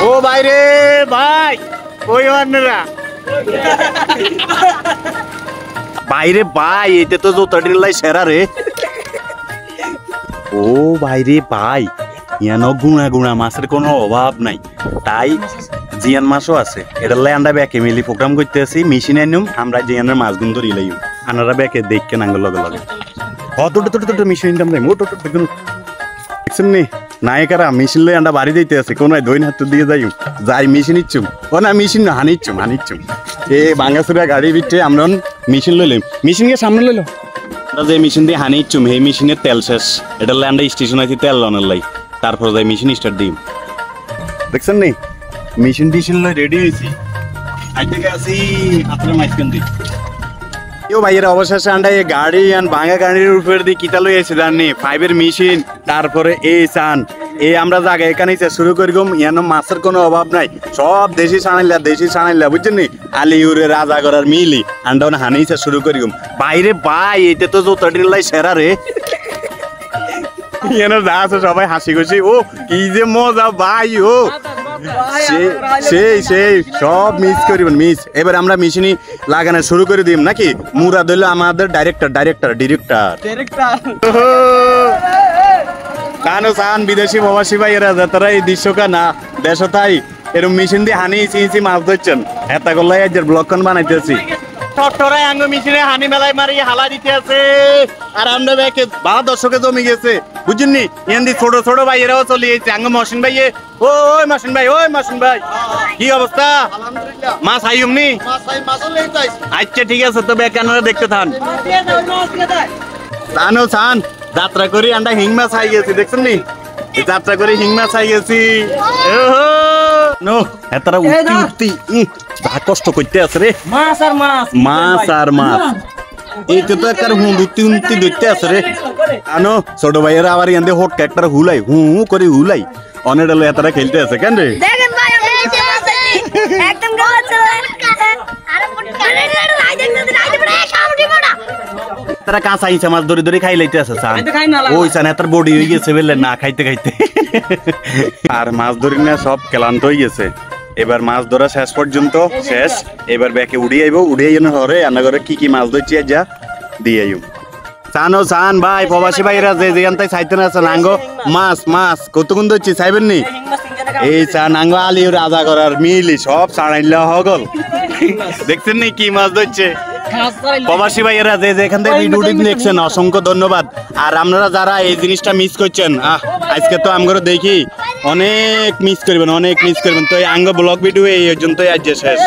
ও ভাই রে ভাই, ওই অন্যরা বাইরে ভাই, এটা তো জোতা ডিল্লাই সেরা রে। ও ভাই রে ভাই, ইয়ানো গুণা গুণা মাছের কোনো অভাব নাই, তাই জিয়ান মাছও আছে। এটা লাই আমরা ব্যাকে মিলি প্রোগ্রাম করতে আসি, মেশিন আনুম আমরা জিয়ানের মাছ গুণ ধরি লাইম, আনারা ব্যাকে দেখকে নাঙ্গল লগে লগে ছোট মেশিন আমরা মোটো দেখুন দেখছেন নি নায়িকারা মেশিন লই আমরা বাড়ি দিতে আছে, কোন দইন হাত দিয়ে যাই মেশিন ইচ্ছুম ও না মেশিন হানিচ্ছুম এ বাঙ্গাসুরা গাড়ি বিটে আমরা মেশিন লইলাম, মেশিনকে সামনে লইলো যে মেশিন দিয়ে হানি ইচ্ছুম, এই মেশিনের তেল শেষ, এটা লাই আমরা স্টেশন আছি তেল লনের লাই, তারপর যাই মেশিন স্টার্ট দিই। দেখছেন নি মেশিন টিশিন লই রেডি হয়েছি, আইতে গেছি হাতের মাইকেন দিই। কেউ ভাইয়ের অবশেষে আন্ডা এই গাড়ি আর ভাঙা গাড়ির উপর দিয়ে কিতা লই এসে জানি ফাইভের মেশিন, তারপরে এই সান এই আমরা জায়গা এখানে শুরু করি গম, ইয়ানো মাছের কোনো অভাব নাই, সব দেশি সানাইলা বুঝছেন নি, আলিউরে রাজাগড়ার মিলি আন্ডা হানিছে শুরু করি গম। বাইরে ভাই এটা তো জোতা ডিল্লাই সেরা রে, ইয়ানো যা আছে সবাই হাসি খুশি, ও কি যে মজা ভাই, ও সেই সব মিস করিবেন মিস। এবার আমরা মেশিনি লাগানো শুরু করে দিম নাকি, মুরাদ হইলো আমাদের ডাইরেক্টর কানো সান বিদেশি প্রবাসী ভাইয়েরা যারা এই দৃশ্যকা না দেশ তাই এরকম মেশিন দিয়ে হানি ইঞ্চি মাছ ধরছেন, এত করলাই আজের ব্লগখন বানাইতেছি, টটরাই আঙ্গ মেশিনে হানি মেলায় মারি হালা দিতে আছে, আর আমরা ব্যাকে বা দর্শকে জমি গেছে বুঝছেননি, এন্দি ছোট ছোট ভাইয়েরাও চলে এসেছে আঙ্গ মহসিন ভাইয়ে, ওই মহসিন ভাই কি অবস্থা, মাছ আইম নি, আচ্ছা ঠিক আছে তো ব্যাকানোরা দেখতে থান তানো ছান যাত্রা করি আমরা হিং মাছ আই গেছি, দেখছেন নি যাত্রা করে হিং মাছ আই গেছি, নো এতটা উঠতি যা কষ্ট করতে আছে রে, মাছ আর মাছ এইটা তো একটা উঠতি ধরতে আছে রে, আনো ছোট ভাইয়েরা আবার ইয়ান দিয়ে হোট একটা হুলাই হু করে হুলাই অনেক এতটা খেলতে আছে কেন রে, তারা কাঁচা ইঁচা মাছ ধরে খাই লাইতে আছে ওই চান এত বডি হয়ে গেছে বললে না খাইতে আর মাছ ধরি না সব ক্লান্ত হয়ে গেছে, এবার মাছ ধরা শেষ পর্যন্ত শেষ, এবার ব্যাকে উড়িয়ে আইব, উড়িয়ে হরে রান্না করে কি মাছ ধরছি যা দিয়ে আইব। চান ভাই প্রবাসী ভাইরা যে যেখানটাই চাইতে না আছেন আঙ্গ মাছ কতক্ষণ ধরছি চাইবেন নি, এই চান আঙ্গ আলিউ রাজা করার মিলি সব চাড়াইলা হগল, দেখছেন নি কি মাছ ধরছে প্রবাসী ভাইয়েরা যে যেখান থেকে ভিডিওটি দেখছেন অসংখ্য ধন্যবাদ। আর আপনারা যারা এই জিনিসটা মিস করছেন আজকে তো আমগো দেখি অনেক মিস করবেন তো এই আঙ্গ ব্লগ ভিডিও এই পর্যন্তই আজ শেষ।